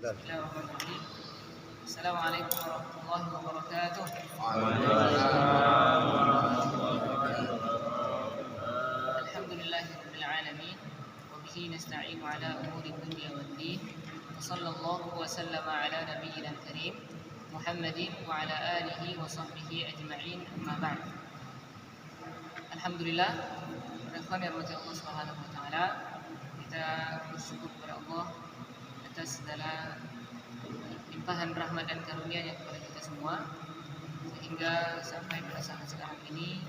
Bismillahirrahmanirrahim. Assalamualaikum warahmatullahi wabarakatuh. Alhamdulillahirabbil alamin wa bihi nasta'inu ala umuri dunya waddin. Sallallahu wa sallama ala nabiyyina karim Muhammadin wa ala alihi wa sahbihi ajma'in. Amma ba'd. Alhamdulillah, bersyukur kepada Allah Subhanahu wa taala. Kita bersyukur kepada Allah atas segala limpahan rahmat dan karunia-Nya kepada kita semua, sehingga sampai pada saat sekarang ini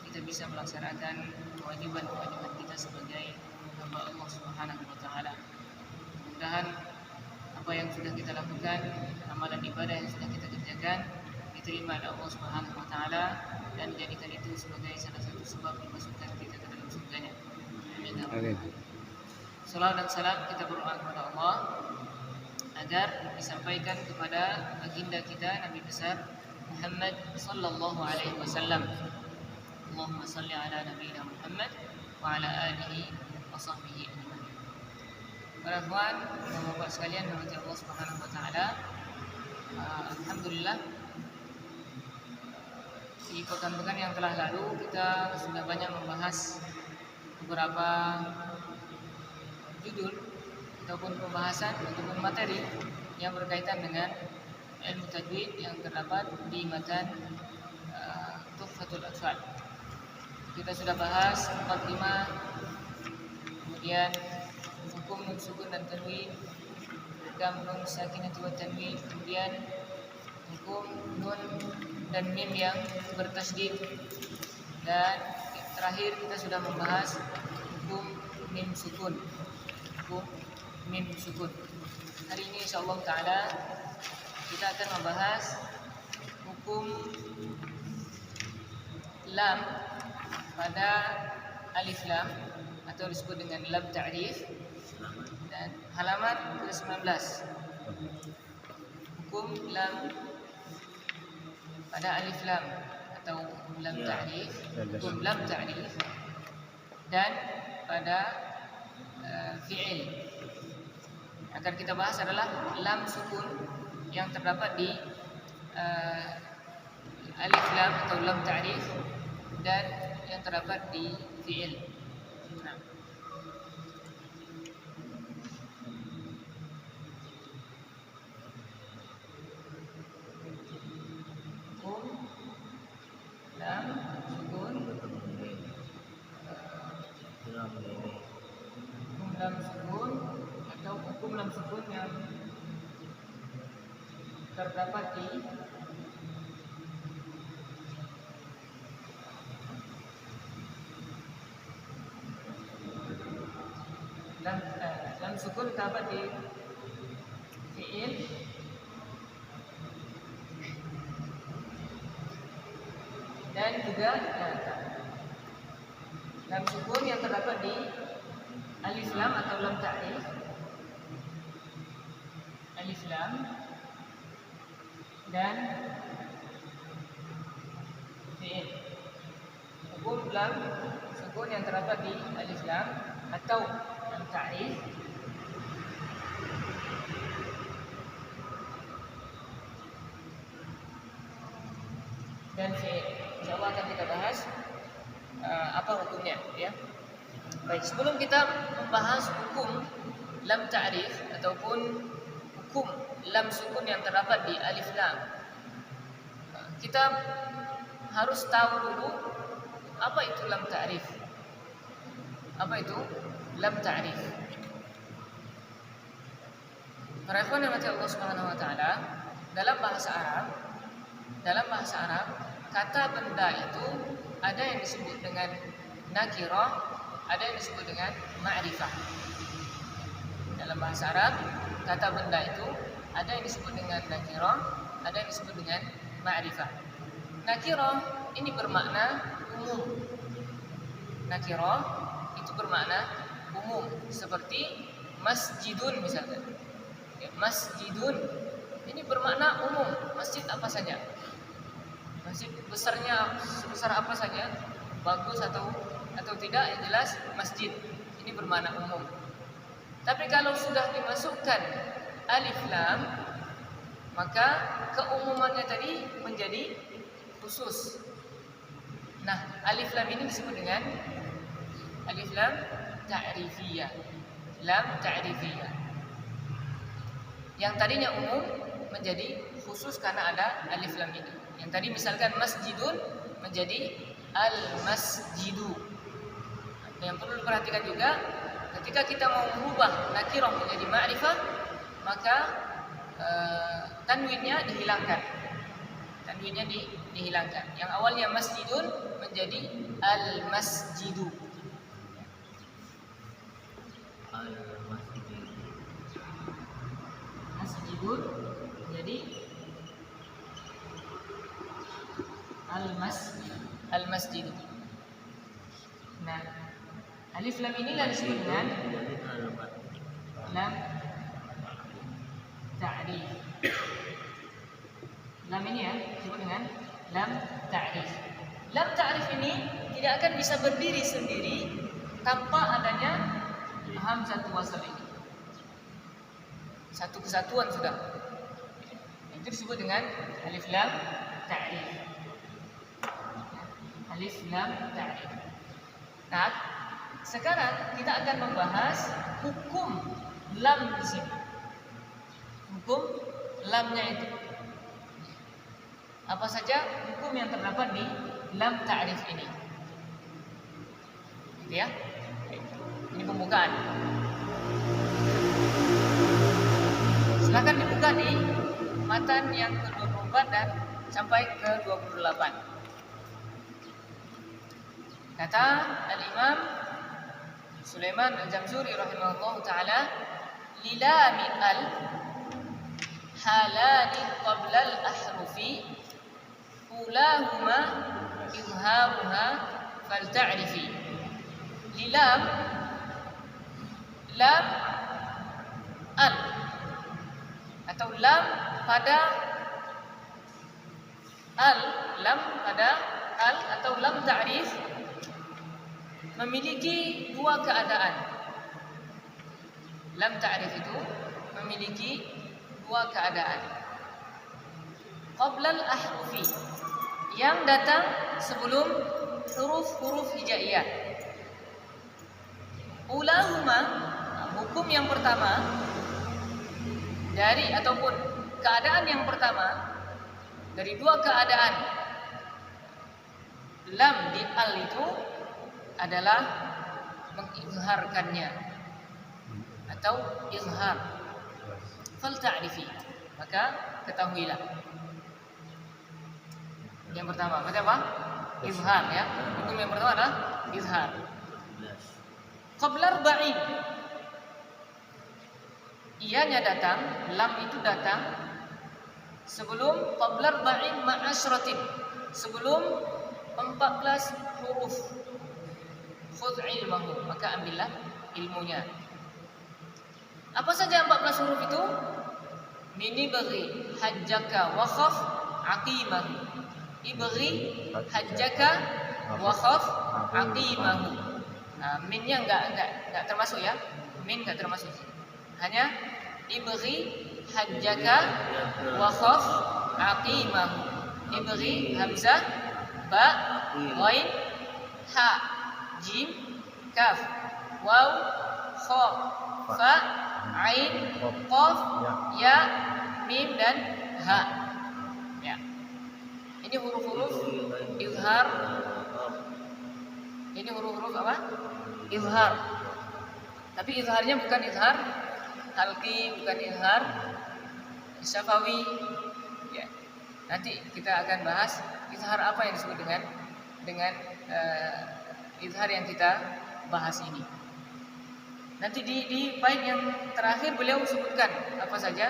kita bisa melaksanakan kewajiban-kewajiban kita sebagai hamba Allah Subhanahu wa taala. Mudah-mudahan apa yang sudah kita lakukan, amalan ibadah yang sudah kita kerjakan, diterima oleh Allah Subhanahu wa taala dan dijadikan itu sebagai salah satu sebab memasukkan kita ke dalam surganya. Amin. Salawat dan salam kita berdoa kepada Allah agar disampaikan kepada baginda kita Nabi besar Muhammad sallallahu alaihi wasallam. Allahumma salli ala nabiyina Muhammad wa ala alihi wa sahbihi ajma'in. Para ikhwan dan bapak sekalian yang dirahmati Allah Subhanahu wa taala, alhamdulillah di pekan-pekan yang telah lalu kita sudah banyak membahas beberapa judul ataupun pembahasan ataupun materi yang berkaitan dengan ilmu tajwid yang terdapat di matan Tuhfatul Atfal. Kita sudah bahas muqaddimah, kemudian hukum nun sukun dan tanwin, hukum nun sakinah wa tanwin, kemudian hukum nun dan mim yang bertasydid, dan terakhir kita sudah membahas hukum mim sukun. Mim sukun. Hari ini insyaallah taala kita akan membahas hukum lam pada alif lam atau disebut dengan lam ta'rif, dan halaman ke-19. Hukum lam pada alif lam atau lam ta'rif, hukum lam ta'rif, dan pada fi'il. Akan kita bahas adalah lam sukun yang terdapat di alif lam atau lam ta'rif dan yang terdapat di fi'il. Nah. Hukum lam sukun, hukum lam sukun atau hukum lam sukun yang terdapat di lam sukun terdapat di fi'il dan juga lam sukun yang terdapat di alif lam atau lam ta'rif, alif lam dan fi'il. Hukum lam sukun yang terdapat di alif lam atau lam ta'rif dan fi'il. Insyaallah akan kita bahas apa hukumnya, ya. Baik, sebelum kita membahas hukum lam ta'rif ataupun hukum lam sukun yang terdapat di alif lam, kita harus tahu dulu apa itu lam ta'rif. Apa itu lam ta'rif? Para ikhwan yang dirahmati Allah Subhanahu wa taala, dalam bahasa Arab, kata benda itu ada yang disebut dengan nakirah, ada yang disebut dengan ma'rifah. Dalam bahasa Arab, kata benda itu ada yang disebut dengan nakirah, ada yang disebut dengan ma'rifah. Nakirah ini bermakna umum. Nakirah itu bermakna umum, seperti masjidun misalkan. Ya, masjidun ini bermakna umum, masjid apa saja. Masjid besarnya sebesar apa saja, bagus atau tidak, yang jelas masjid ini bermakna umum. Tapi kalau sudah dimasukkan alif lam, maka keumumannya tadi menjadi khusus. Nah, alif lam ini disebut dengan alif lam ta'rifiyah. Lam ta'rifiyah. Yang tadinya umum menjadi khusus karena ada alif lam ini. Yang tadi misalkan masjidun menjadi al-masjidu. Yang perlu diperhatikan juga, ketika kita mau merubah nakirah menjadi ma'rifah, maka tanwinnya dihilangkan. Tanwinnya dihilangkan. Yang awalnya masjidun menjadi al-masjidu. Masjidun menjadi al-masjidu. Nah, alif lam inilah disebut dengan lam ta'rif. Lam ini ya disebut dengan lam ta'rif. Lam ta'rif ini tidak akan bisa berdiri sendiri tanpa adanya hamzah wasal ini. Satu kesatuan sudah. Itu disebut dengan alif lam ta'rif. Alif lam ta'rif. Nah, sekarang kita akan membahas hukum lam di sini. Hukum lamnya itu. Apa saja hukum yang terdapat di lam ta'rif ini. Gitu ya. Ini pembukaan. Silakan dibuka di matan yang ke-24 dan sampai ke-28. Kata Al-Imam Sulaiman Al-Jamzuri rahimahullah ta'ala, lilami al halani qabla al-ahrufi ulahuma izharuha falta'rifi. Lilam lam al atau lam pada al, lam pada al atau lam ta'rif memiliki dua keadaan. Lam ta'rif itu memiliki dua keadaan. Qabla al-ahrufi, yang datang sebelum huruf-huruf hijaiyah. Ulahuma, hukum yang pertama dari ataupun keadaan yang pertama dari dua keadaan lam di al itu adalah mengizharkannya atau izhar. Fal ta'rifi, maka ketahuilah. Yang pertama, apa? Izhar ya. Hukum yang pertama adalah izhar. Qabla arba'in, ianya datang, lam itu datang sebelum qabla arba'in ma'asyratin, sebelum 14 huruf. Khudh ilmahu, maka ambillah ilmunya. Apa saja 14 huruf itu? Mini bagi hajjaka wa khaf aqimahu. Ibghi hajjaka wa khaf aqimahu. Nah, minnya enggak termasuk ya. Min enggak termasuk. Hanya ibghi hajjaka wa khaf aqimahu. Ibghi hamzah, ba, ghain, ha, jim, kaf, waw, kha, fa, ain, qaf, ya, mim dan ha. Ya. Ini huruf-huruf izhar. Ini huruf-huruf apa? Izhar. Tapi izharnya bukan izhar halqi, bukan izhar syafawi. Ya. Nanti kita akan bahas izhar apa yang disebut dengan izhar yang kita bahas ini. Nanti di bait yang terakhir beliau sebutkan apa saja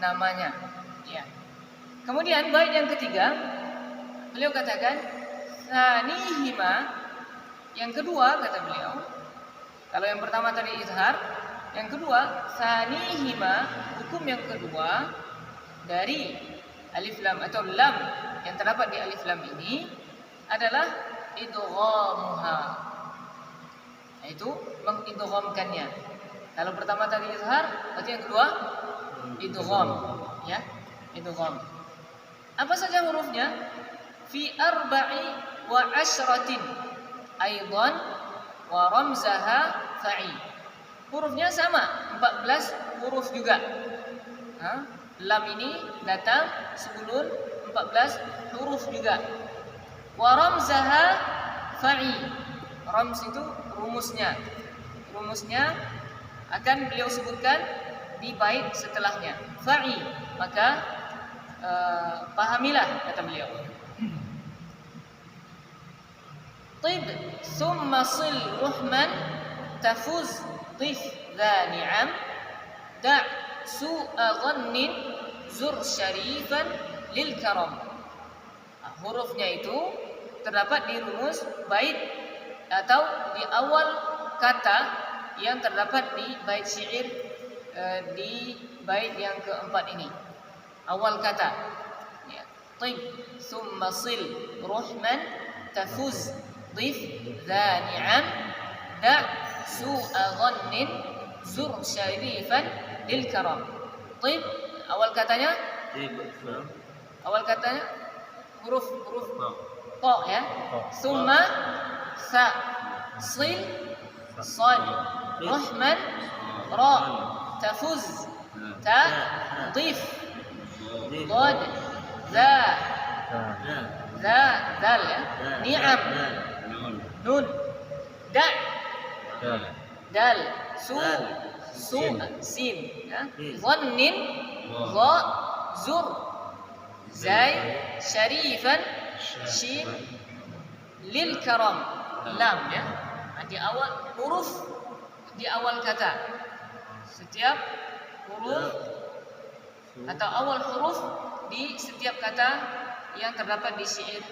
namanya. Ya. Kemudian bait yang ketiga beliau katakan sanihima, yang kedua kata beliau. Kalau yang pertama tadi izhar, yang kedua sanihima, hukum yang kedua dari alif lam atau lam yang terdapat di alif lam ini adalah idghamuha, yaitu mengidghamkannya. Kalau pertama tadi izhar, berarti yang kedua idgham, ya, idgham. Apa saja hurufnya? Fi arba'i wa asyratin aidan wa ramzaha fa'i. Hurufnya sama, 14 huruf juga. Lam ini datang sebelum 14 huruf juga. Wa ramzaha fa'i. Rams itu rumusnya. Rumusnya akan beliau sebutkan di bait setelahnya. Fa'i, maka pahamilah kata beliau. Tib thumma sil ruhman tafuz tif dha ni'am da' su'a ghannin zur syarifan lil karam. Hurufnya itu terdapat di rumus bait atau di awal kata yang terdapat di bait syair, di bait yang keempat ini. Awal kata, ya. Tib thumma sil ruhman tafuz ضيف ذا نعم دع سوء ظن زر شريفا للكرم. طيب, awal katanya huruf ta, ya. Summa sa sil sad rahman ra tafuz ta ضيف ضاد ذا dal, ya. Ni'am nun da' dal su sin, ya. Dhannin dha zur zai syarifan shin lil karam lam, ya. Di awal huruf, di awal kata. Setiap huruf atau awal huruf di setiap kata yang terdapat di syair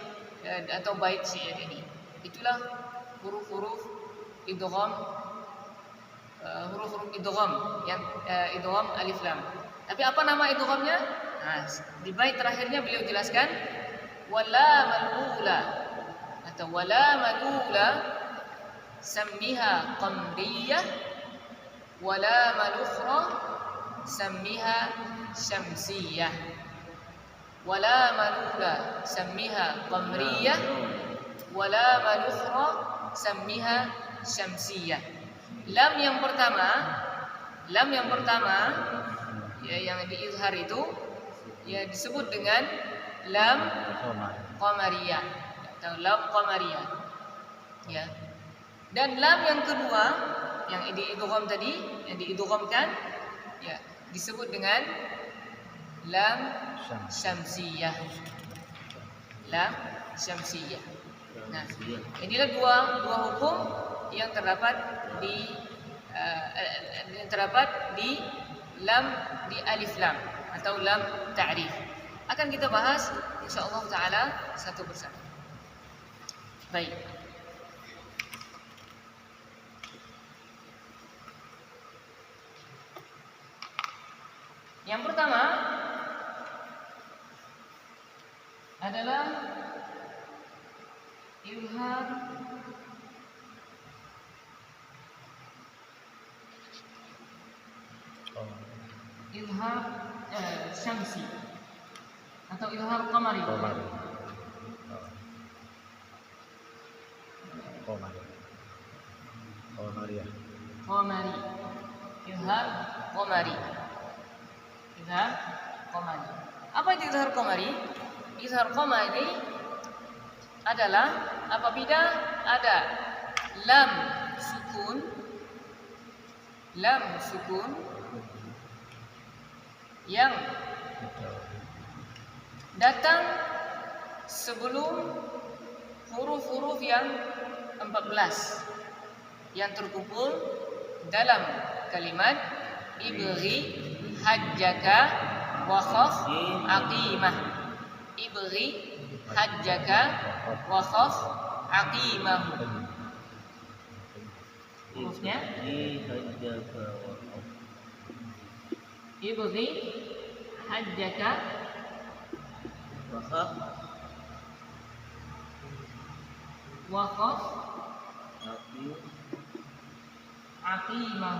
atau bait syair ini. Itulah huruf-huruf idgham, huruf-huruf idgham yang idgham alif lam. Tapi apa nama idghamnya? Nah, di bait terakhirnya beliau jelaskan wala malula atau wala malula sammiha qamriyah wala malukhra sammiha syamsiyah. Wala malula sammiha qamriyah wala malukhra sammiha syamsiyah. Lam yang pertama ya, yang diizhar itu ya disebut dengan lam qamariyah atau lam qamariyah, ya. Dan lam yang kedua yang diidgham tadi, yang diidghamkan, ya, disebut dengan lam syamsiyah. Lam syamsiyah. Nah, inilah dua hukum yang terdapat di lam, di alif lam atau lam ta'rif. Akan kita bahas insyaallah taala satu persatu. Baik. Yang pertama adalah izhar syamsi atau izhar qamari. Qamari. Izhar qamari. Izhar qamari. Apa itu izhar qamari? Izhar qamari adalah apabila ada lam sukun yang datang sebelum huruf-huruf yang 14 yang terkumpul dalam kalimat ibghi hajjaka wa khaf aqimah. Ibghi hajjaka wa khaf aqimah. Hurufnya ibghi hajjaka wa khaf aqimah.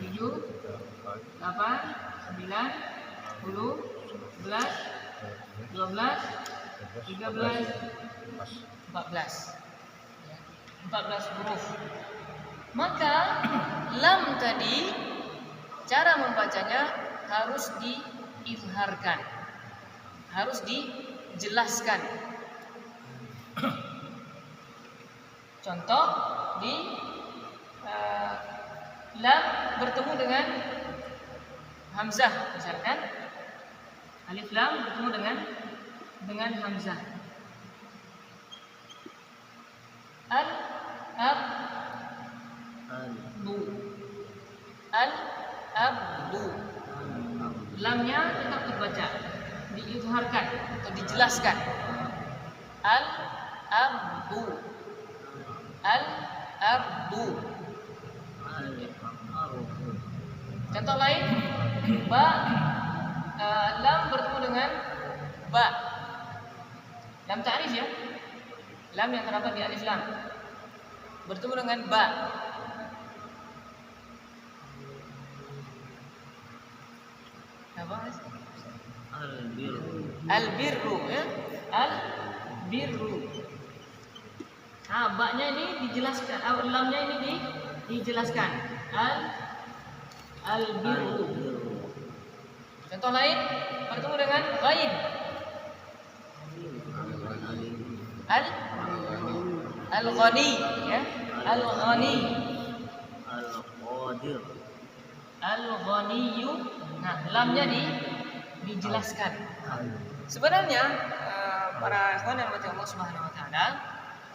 7, 8, 9, 10, 11, 12, 13, 14. 14 huruf. Maka lam tadi cara membacanya harus diizharkan, harus dijelaskan. Contoh di lam bertemu dengan hamzah, misalkan alif lam bertemu dengan hamzah. Al-abdu. Lamnya tetap dibaca, diizharkan atau dijelaskan. Al-abdu. Al-abdu. Contoh lain, ba, lam bertemu dengan ba. Lam ta'rif ya. Lam yang terdapat di alif lam bertemu dengan ba. Apa? Al-birru ya. Al-birru. Nah, ba-nya ini dijelaskan, lamnya ini dijelaskan. Al-birru. Contoh lain bertemu dengan ghain. Al-ghani ya. Al-ghani. Al-qadir. Al-ghaniyu. Nah, lamnya dijelaskan. Sebenarnya para ikhwan yang dirahmati Allah Subhanahu wa taala,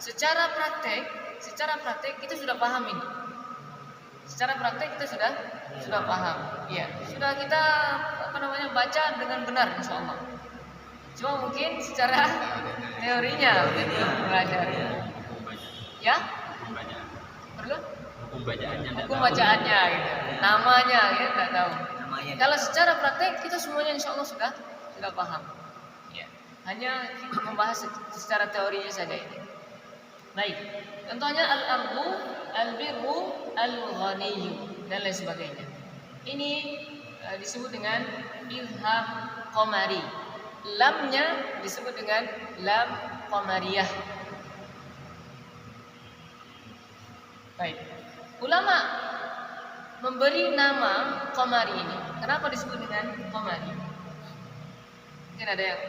secara praktek kita sudah paham ini. Secara praktek kita sudah paham. Ya, sudah kita baca dengan benar insyaallah. Cuma mungkin secara teorinya belum belajar. Ya? Perlu? Hukum bacaannya gitu. Namanya ya enggak tahu. Kalau secara praktek kita semuanya insyaallah sudah paham. Ya. Hanya kita membahas secara teorinya saja ini. Baik. Contohnya al-ardu, al-birru, al-ghaniyyu dan lain sebagainya. Ini disebut dengan izhar qamari. Lamnya disebut dengan lam qamariyah. Baik. Ulama memberi nama qamari ini. Kenapa disebut dengan qamari? Mungkin ada yang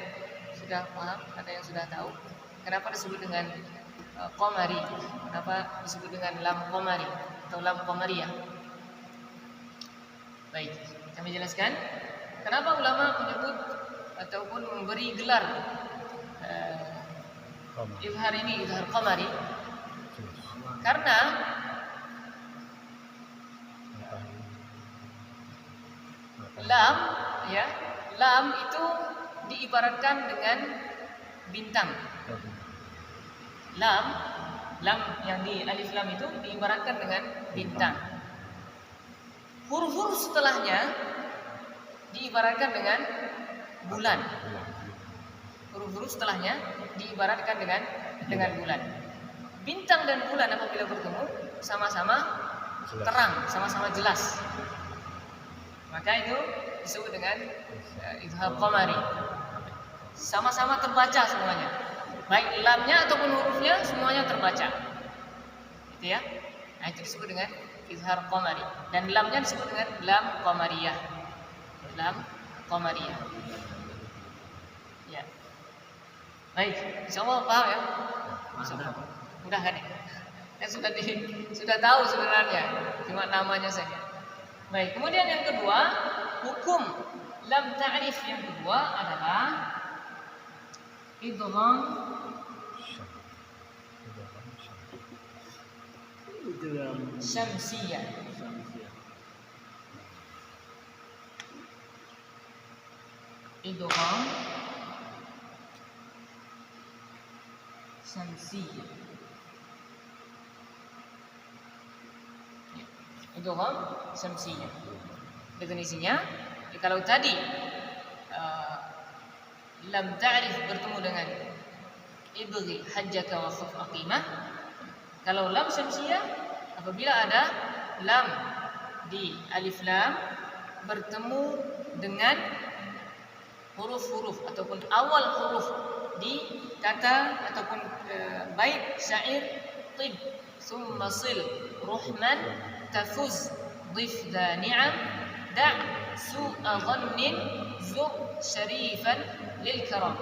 sudah paham, ada yang sudah tahu kenapa disebut dengan qamari. Kenapa disebut dengan lam qamari atau lam qamariyah? Baik, kami jelaskan kenapa ulama menyebut ataupun memberi gelar izhar ini, izhar qamari. Karena lam ya, lam itu diibaratkan dengan bintang. Lam yang di alif lam itu diibaratkan dengan bintang. Huruf-huruf setelahnya diibaratkan dengan bulan. Huruf-huruf setelahnya diibaratkan dengan bulan. Bintang dan bulan apabila bertemu sama-sama terang, sama-sama jelas. Maka itu disebut dengan izhar qamari. Sama-sama terbaca semuanya. Baik lamnya ataupun hurufnya semuanya terbaca. Gitu ya. Nah, itu disebut dengan izhar qamari. Dan lamnya disebut dengan lam qamariyah. Lam qamariyah. Ya. Baik, insyaallah paham ya? Insyaallah. Mudah kan ya? Sudah tahu sebenarnya, cuma namanya saja. Baik, kemudian yang kedua, hukum lam ta'rif yang kedua adalah idgham syamsiyah. Idgham syamsiyah. Idgham syamsiyah. Definisinya, kalau tadi lam ta'rif bertemu dengan ibghi hajjaka wa khaf aqimah. Kalau lam syamsiyah, apabila ada lam di alif lam bertemu dengan huruf-huruf ataupun awal huruf di kata ataupun bait syair tib thumma sil ruhman tafuz dhif dha ni'am da' su'a dhannin zu syarifan lil karam.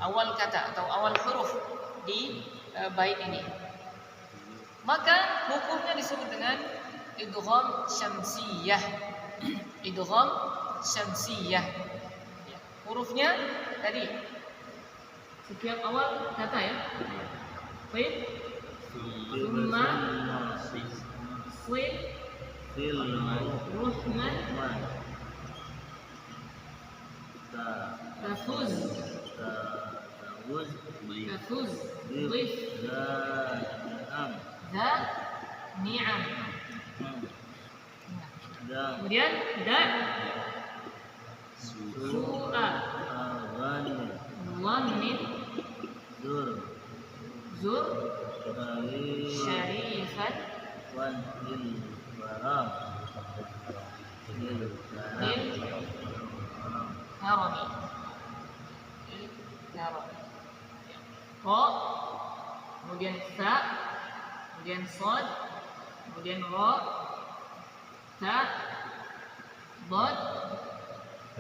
Awal kata atau awal huruf di bait ini, maka hukumnya disebut dengan idgham syamsiyah. Idgham syamsiyah. Hurufnya tadi setiap awal kata ya. Baik. Thumma sil ruhman tafuz dhif dha ni'am. Kemudian da su'a dhannin zur syarifan lil harami. Qa, kemudian sa, kemudian sod, kemudian ra, ta, dad,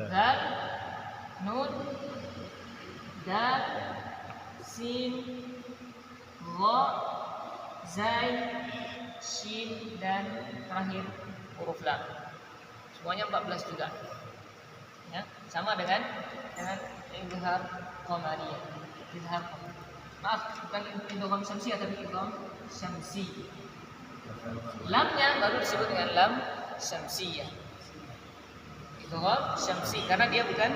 dal, nun, dal, sin, ra, zai, shin, dan terakhir huruf lam. Semuanya 14 juga. Ya, sama dengan idgham qamariyah. Idgham. Maaf, bukan idgham syamsiyah tapi idgham syamsi. Lamnya baru disebut dengan lam syamsiyah. Idgham syamsi karena dia bukan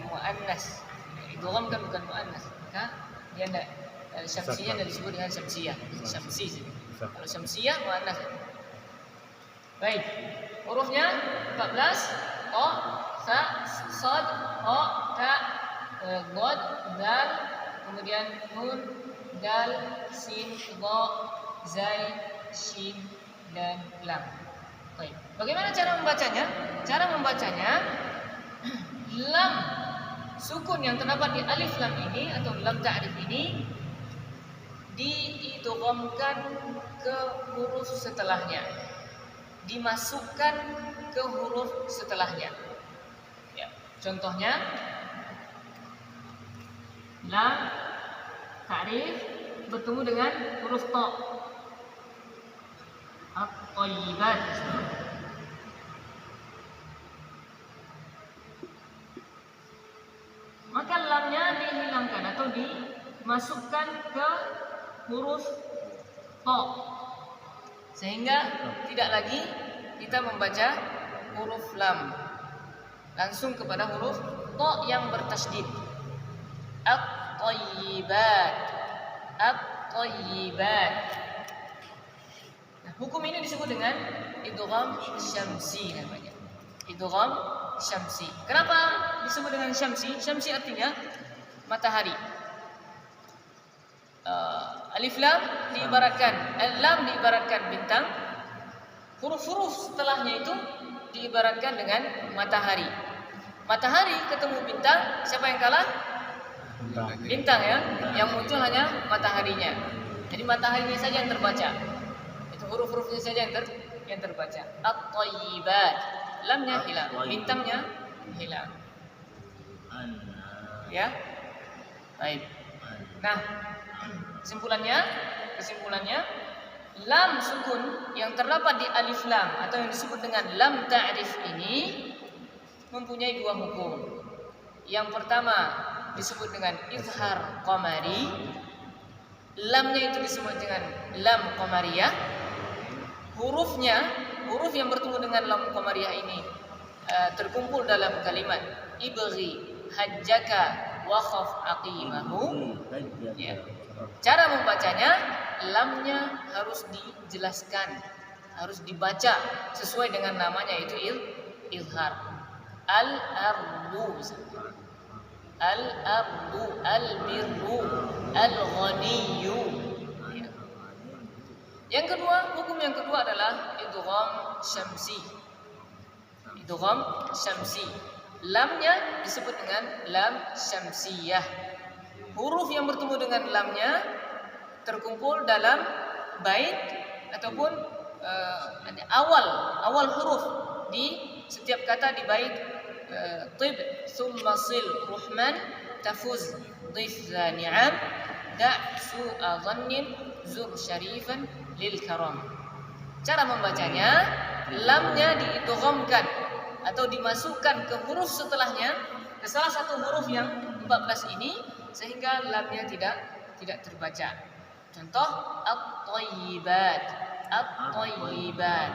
muannas. Idgham kan bukan muannas. Maka dia enggak syamsiyah dan disebut dengan syamsiyah. Syamsi. Kalau syamsiyah muannas. Baik. Hurufnya 14. Qa, sa, sad, ha, ta, dhad, dal, kemudian nun, dal, sin, dha, zai, shin, dan lam. Baik. Bagaimana cara membacanya? Cara membacanya lam sukun yang terdapat di alif lam ini atau lam ta'rif ini diidghamkan ke huruf setelahnya, dimasukkan ke huruf setelahnya. Ya, contohnya lam ta'rif bertemu dengan huruf ta. At-thayyibat. Maka lamnya dihilangkan atau dimasukkan ke huruf ta, sehingga tidak lagi kita membaca huruf lam, langsung kepada huruf ta yang bertasydid. At-thayyibat. At-thayyibat. Nah, hukum ini disebut dengan idgham syamsi namanya. Idgham syamsi. Kenapa disebut dengan syamsi? Syamsi artinya matahari. Alif lam diibaratkan bintang. Huruf-huruf setelahnya itu diibaratkan dengan matahari. Matahari ketemu bintang, siapa yang kalah? Bintang ya. Yang muncul hanya mataharinya. Jadi mataharinya saja yang terbaca. Itu huruf-hurufnya saja yang terbaca. At-thayyibat. Lamnya hilang, bintangnya hilang. Ya. Baik. Nah, kesimpulannya lam sukun yang terdapat di alif lam atau yang disebut dengan lam ta'rif ini mempunyai dua hukum. Yang pertama disebut dengan izhar qamari. Lamnya itu disebut dengan lam qamariyah. Huruf yang bertemu dengan lam qamariyah ini terkumpul dalam kalimat ibghi hajjaka wa khaf aqimahu. Ya. Cara membacanya, lamnya harus dijelaskan, harus dibaca sesuai dengan namanya, yaitu izhar. Al-ardu. al-abdu, al-birru, al-ghaniyyu. Ya. Yang kedua, hukum yang kedua adalah idgham syamsi. Idgham syamsi. Lamnya disebut dengan lam syamsiyah. Huruf yang bertemu dengan lamnya terkumpul dalam bait ataupun awal huruf di setiap kata di bait tib thumma sil ruhman tafuz dhif za ni'am da' su'a dhannin zur syarifan lil karam. Cara membacanya, lamnya diidghamkan atau dimasukkan ke huruf setelahnya, ke salah satu huruf yang 14 ini, sehingga lamnya tidak terbaca. Contoh at-thayyibat, at-thayyibat.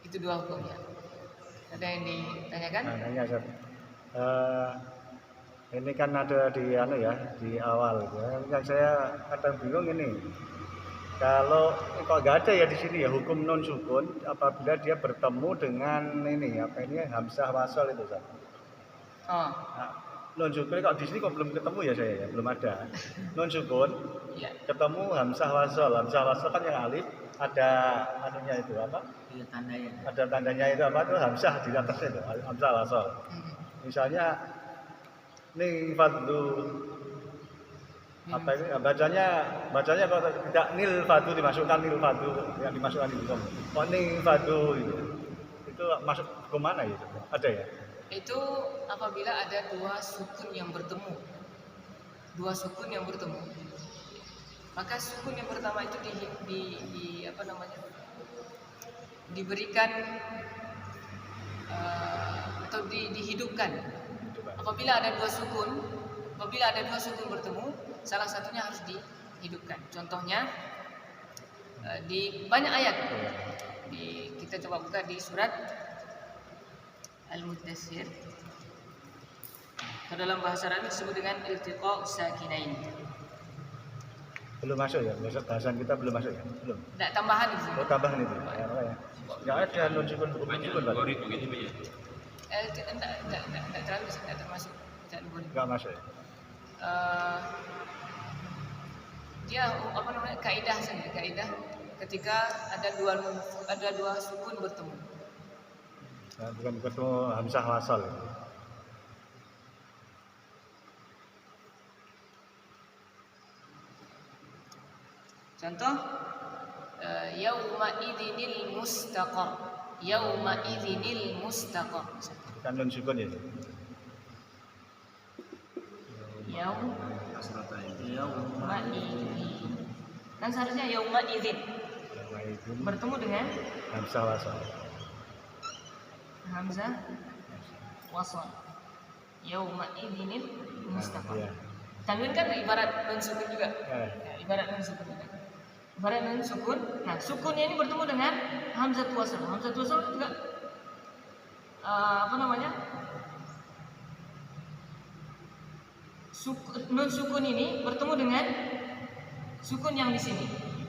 Itu dua hukumnya. Ada yang ditanyakan? Nanya, Ustaz. Ini kan ada di di awal ya. Yang saya kadang bingung ini. Kalau kok nggak ada ya di sini ya hukum non sukun apabila dia bertemu dengan hamzah wasal itu, Ustaz. Oh. Nah, non sukun kok di sini kok belum ketemu ya saya ya, belum ada. Non sukun Ya. ketemu hamzah wasal. Hamzah wasal kan yang alif ada anunya itu apa? Iya, tandanya. Ada tandanya itu apa tuh hamzah di atasnya itu hamzah wasal. Misalnya ning fadlu apa ini bacanya kalau tidak nil fadu dimasukkan nil fadu yang dimasukkan itu kok ning fadu itu masuk ke mana ya? Ada ya? Itu apabila ada dua sukun yang bertemu. Maka sukun yang pertama itu diberikan atau dihidupkan. Apabila ada dua sukun bertemu, salah satunya harus dihidupkan. Contohnya di banyak ayat. Kita coba buka di surat Al-Muddatsir. Dalam bahasa Arab disebut dengan iltiqa sakinain. Belum masuk ya? Bahasan kita belum masuk ya? Belum. Tidak, tambahan di sini. Oh, tambahan itu. Ya. Enggak ada non sukun Pak. Tidak terlalu, tidak termasuk. Enggak masuk ya? Dia kaidah saja, kaidah ketika ada dua sukun bertemu. Nah, bukan ketemu hamzah wasal ya. Contoh yauma idzinil mustaqar. Yauma idzinil mustaqar. Kan non sukun ya. Yauma idzin. Kan seharusnya yauma idzin bertemu dengan hamzah wasal. hamzah wasal. Yauma idzinil mustaqar. Iya. Tanwin kan ibarat nun sukun juga. Ibarat nun sukun juga. Nah, sukunnya ini bertemu dengan hamzah wasal. Hamzah wasal juga nun sukun ini bertemu dengan sukun yang di sini.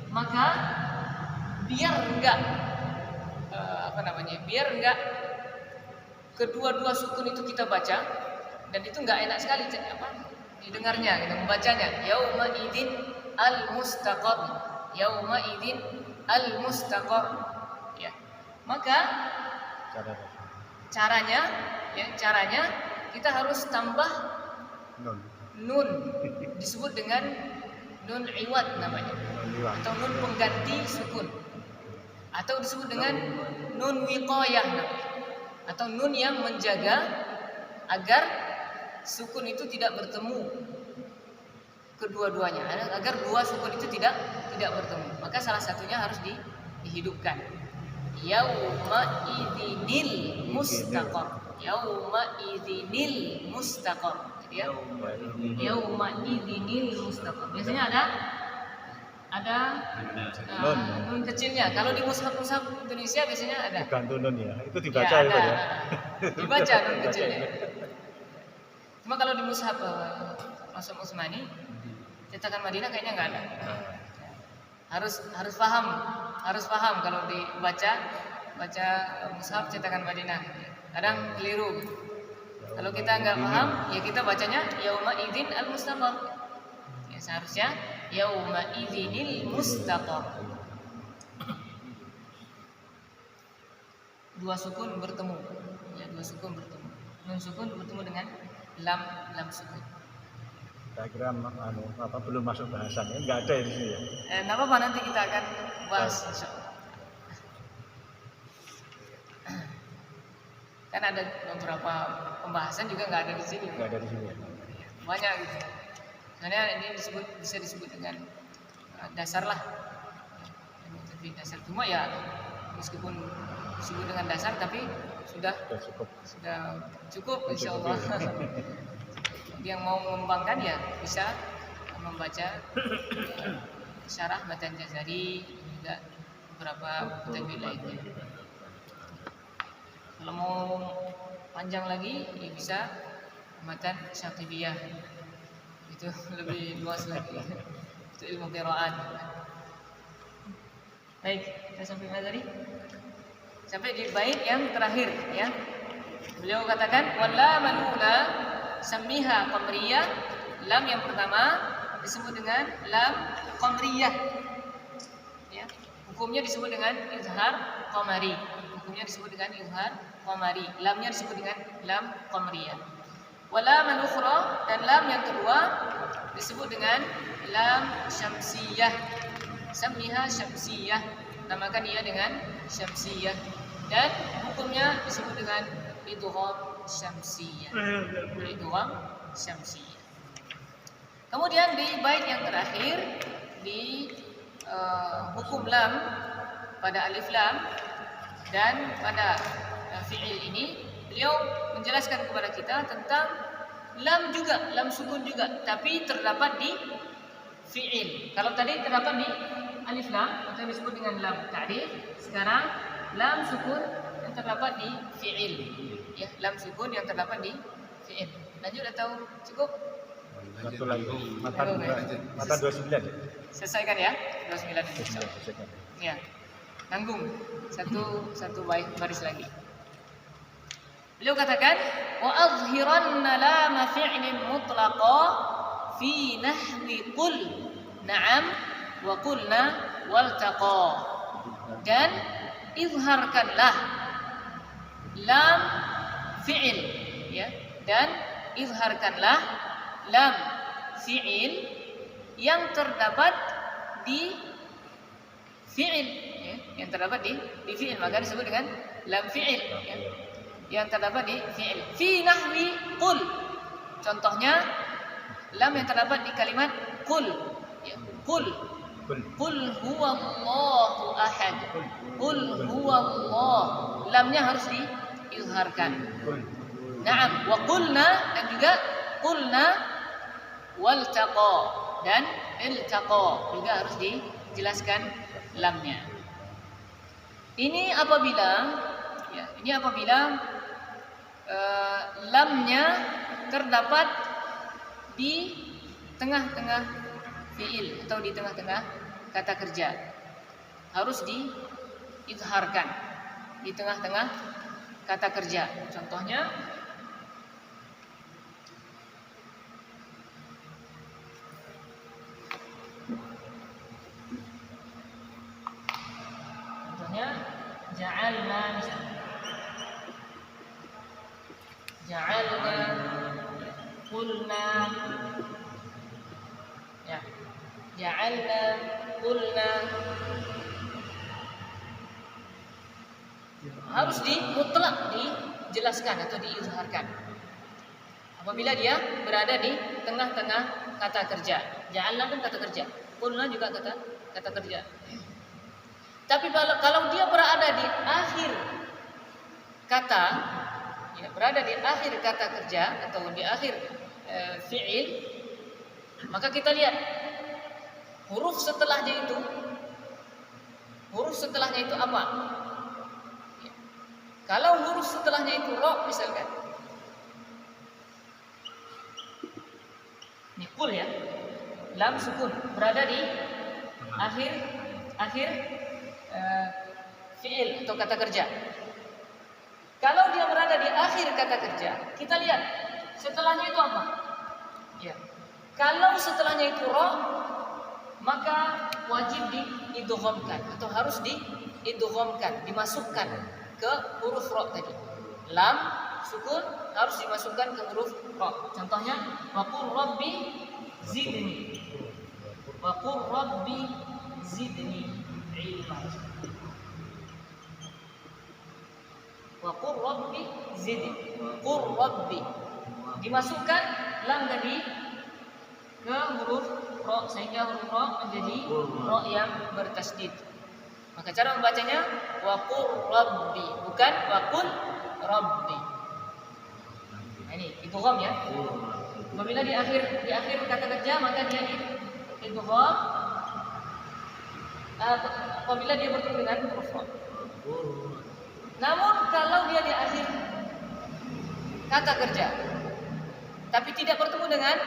Maka biar enggak kedua-dua sukun itu kita baca, dan itu enggak enak sekali didengarnya, gitu, membacanya. Yauma idzin al-mustaqar. Yauma idzin al-mustaqar. Ya. Maka caranya kita harus tambah nun. Disebut dengan nun iwad namanya. Atau nun pengganti sukun. Atau disebut dengan nun wiqayah namanya. Atau nun yang menjaga agar sukun itu tidak bertemu kedua-duanya, agar dua sukun itu tidak bertemu. Maka salah satunya harus dihidupkan. Yauma idzinil mustaqar. Yauma idzinil mustaqar. Jadi yauma idzinil mustaqar. Biasanya ada nun kecilnya. Kalau di mushaf Indonesia biasanya ada. Bukan nun ya. Itu dibaca ya, itu ya. Dibaca nun kecilnya. Cuma kalau di mushaf Mushaf Utsmani cetakan Madinah kayaknya nggak ada. Harus paham kalau dibaca mushaf cetakan Madinah. Kadang keliru. Kalau kita nggak paham, ya kita bacanya yauma idzin al mustaqar. Ya seharusnya yauma idzinil mustaqar. Dua sukun bertemu, ya dua sukun bertemu. Nun sukun bertemu dengan lam sukun. Saya kira belum masuk bahasannya, nggak ada di sini ya. Nggak apa-apa, nanti kita akan bahas. Kan ada beberapa pembahasan juga nggak ada di sini. Nggak ada di sini ya. Banyak gitu. Karena ini bisa disebut dengan dasar lah. Dasar cuma ya meskipun disebut dengan dasar tapi sudah cukup insya Allah. Yang mau mengembangkan ya bisa membaca syarah Matan Jazari juga beberapa tajwid lainnya. Kalau mau panjang lagi ya bisa Matan Syatibiyah, itu lebih luas lagi, itu ilmu qiraat. Baik, kita sampai mana tadi? Sampai di bait yang terakhir ya. Beliau katakan wala malula sammiha qamriyah. Lam yang pertama disebut dengan lam qamriyah. Ya. Hukumnya disebut dengan izhar qamari. Hukumnya disebut dengan izhar qamari. Lamnya disebut dengan lam qamriyah. Wala man ukhra, dan lam yang kedua disebut dengan lam syamsiyah. Sammiha syamsiyah. Namakan ia dengan syamsiyah. Dan hukumnya disebut dengan idgham syamsiyah. Idgham syamsiyah. Kemudian di bait yang terakhir di hukum lam pada alif lam dan pada fi'il ini, beliau menjelaskan kepada kita tentang lam juga, lam sukun juga, tapi terdapat di fi'il. Kalau tadi terdapat di alif lam atau disebut dengan lam ta'rif, sekarang lam sukun yang terdapat di fi'il. Ya, lam sukun yang terdapat di fi'il. Lanjut atau cukup? Satu lagi. Mata 29. Selesaikan ya, 29. Selesaikan. Ya. Nanggung satu baris lagi. Beliau katakan wa adhiranna lam fi'lin mutlaqa fi nahwi qul na'am wa qulna waltaqa. Dan izharkanlah lam fi'il ya, dan izharkanlah lam fi'il yang terdapat di fi'il ya, yang terdapat di fi'il, maka disebut dengan lam fi'il ya, yang terdapat di fi'il. Fi nahwi qul, contohnya lam yang terdapat di kalimat qul ya, qul huwallahu ahad, qul huwallah, lamnya harus diizharkan. Na'am wa qulna, dan juga qulna waltaqa dan iltaqa juga harus dijelaskan lamnya. Ini apabila lamnya terdapat di tengah-tengah fiil atau di tengah-tengah kata kerja, harus diizharkan di tengah-tengah kata kerja. Contohnya ja'alna, misalnya ja'alna, qulna ya, ja'alna, qulna, harus mutlak dijelaskan atau diizharkan apabila dia berada di tengah-tengah kata kerja. Ja'alna kan kata kerja, qulna juga kata kerja. Tapi kalau dia berada di akhir kata, ya, berada di akhir kata kerja atau di akhir fi'il, maka kita lihat huruf setelahnya itu apa? Ya. Kalau huruf setelahnya itu ro misalkan, ini qul ya, lam sukun berada di akhir fi'il atau kata kerja. Kalau dia berada di akhir kata kerja, kita lihat setelahnya itu apa? Ya. Kalau setelahnya itu ro, maka wajib diidghamkan atau harus diidghamkan, dimasukkan ke huruf ro tadi. Lam sukun harus dimasukkan ke huruf ro. Contohnya waqur rabbi zidni. Waqur rabbi zidni ilma. Waqur rabbi zidni. Qur rabbi. Dimasukkan lam tadi ke huruf ro sehingga huruf ro menjadi ro yang bertasdid. Maka cara membacanya waqur rabbi, bukan waqul rabbi. Nah, ini idgham ya. Apabila di akhir kata kerja maka dia idgham apabila dia bertemu dengan huruf ro. Namun kalau dia di akhir kata kerja tapi tidak bertemu dengan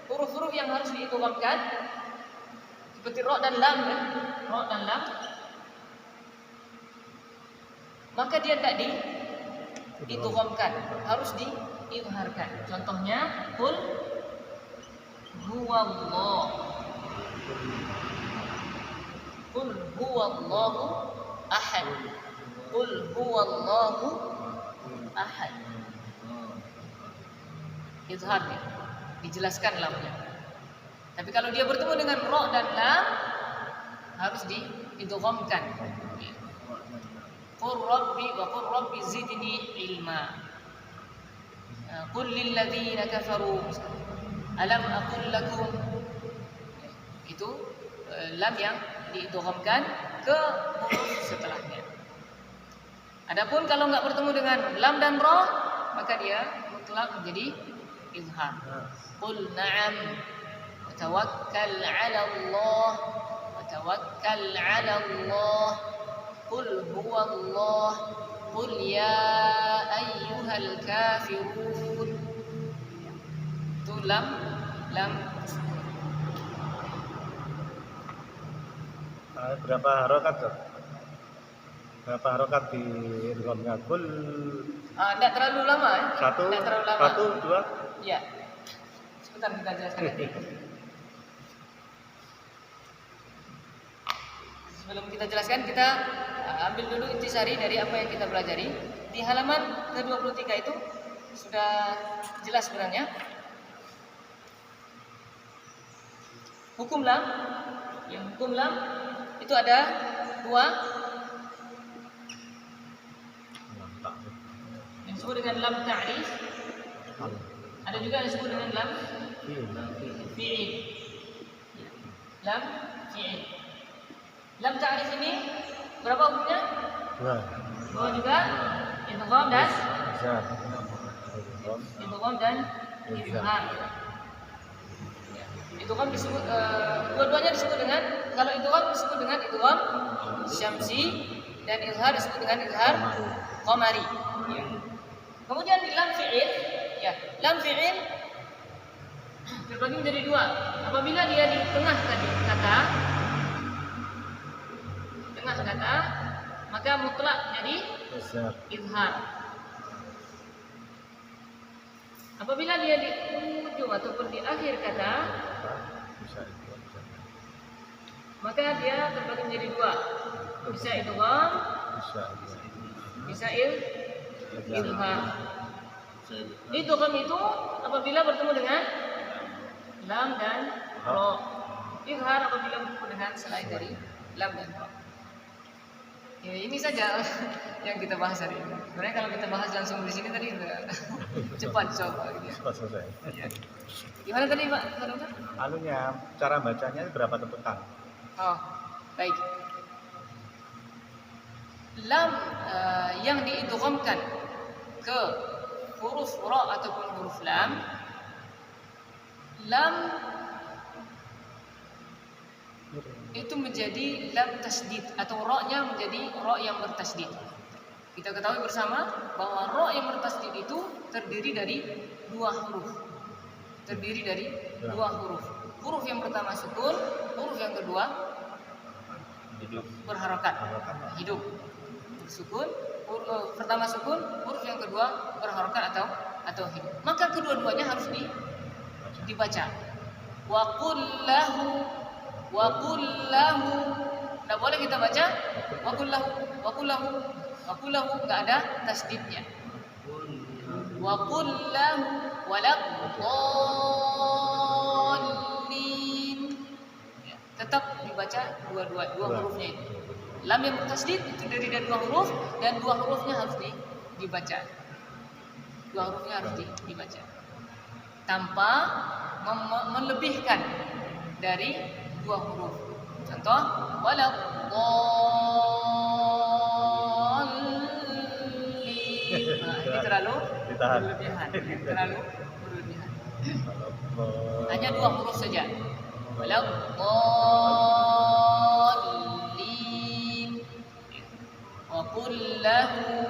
huruf-huruf yang harus diidghamkan seperti ro dan lam ya, ro dan lam, maka dia tidak diidghamkan, harus diizharkan. Contohnya qul huwallah. Qul huwallahu ahad. Qul huwallahu ahad. Izharnya, dijelaskan lamnya. Tapi kalau dia bertemu dengan ro dan lam harus diidghamkan. Qur rabbi wa qur rabbi zidni ilma. Qul lil ladzina kafaru alam aqul lakum. Itu lam yang diidghamkan ke huruf setelahnya. Adapun kalau enggak bertemu dengan lam dan ro, maka dia mutlak menjadi izhar. Qul na'am wa tawakkal 'ala Allah wa tawakkal 'ala Allah. Qul huwallah. Qul ya ayyuhal kafirun. Itu lam berapa harokat tuh? Berapa harokat di idghamnya? Kul tidak terlalu lama ya? Satu, dua. Ya. Sebentar kita jelaskan nanti. Sebelum kita jelaskan, kita ambil dulu intisari dari apa yang kita pelajari. Di halaman ke-23 itu sudah jelas sebenarnya. Hukum lam, yang hukum lam itu ada dua, yang disebut dengan lam ta'rif, ada juga yang disebut dengan lam fi'il. Lam fi'il. Lam ta'rif ini berapa hukumnya? Dua juga, idgham dan izhar. Idgham disebut dua-duanya disebut dengan, kalau idgham disebut dengan idgham syamsi dan izhar disebut dengan izhar qamari. Ya. Kemudian di lam fi'il, ya, lam fi'il terbagi menjadi dua. Apabila dia di tengah kata, maka mutlak jadi izhar. Apabila dia di ujung ataupun di akhir kata, maka dia terbagi menjadi dua. Bisa idgham, bisa izhar. Idgham itu apabila bertemu dengan lam dan ro. Izhar apabila bertemu dengan selain dari lam dan ro. Ya, ini saja yang kita bahas hari ini. Sebenarnya kalau kita bahas langsung di sini tadi udah cepat coba gitu ya. Cepat selesai. Ya. Gimana tadi Pak? Alunya, cara bacanya berapa tepukan? Oh, baik. Lam yang diidghamkan ke huruf ro ataupun huruf lam itu menjadi lam tasdid atau ro-nya menjadi ro yang bertasdid. Kita ketahui bersama bahwa ro yang bertasdid itu terdiri dari dua huruf. Huruf yang pertama sukun, huruf yang kedua berharokat, hidup. Sukun, pertama sukun, huruf yang kedua berharokat atau hidup. Maka kedua-duanya harus dibaca. Wa qul lahu, nggak boleh kita baca wa qul lahu, nggak ada tasdidnya. Wa qul lahu waladdallin. Ya, tetap dibaca dua hurufnya itu. Lam yang bertasdid itu dari dua huruf, dan dua hurufnya harus dibaca. Dua hurufnya harus dibaca. Tanpa melebihkan dari dua huruf. Contoh, waladdallin. Nah, ini terlalu berlebihan. Hanya dua huruf saja. Waladdallin. Wa qul lahu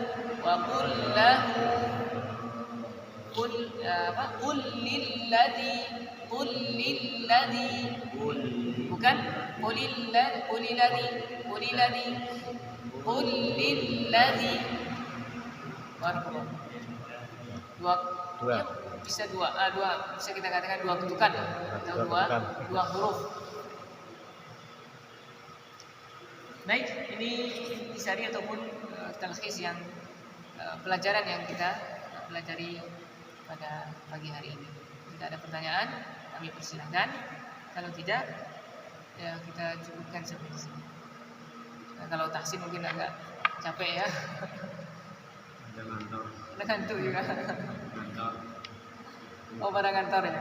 qul lilladzi bukan qul lilladzi barakallahu. Dua. Ya, bisa bisa kita katakan dua ketukan atau dua huruf. Baik, ini intisari ataupun talkhis yang pelajaran yang kita pelajari pada pagi hari ini. Jika ada pertanyaan, kami persilahkan. Kalau tidak, ya kita cukupkan sampai di sini. Nah, kalau tahsin mungkin agak capek ya. Ada ngantor juga. Oh, pada ngantor ya.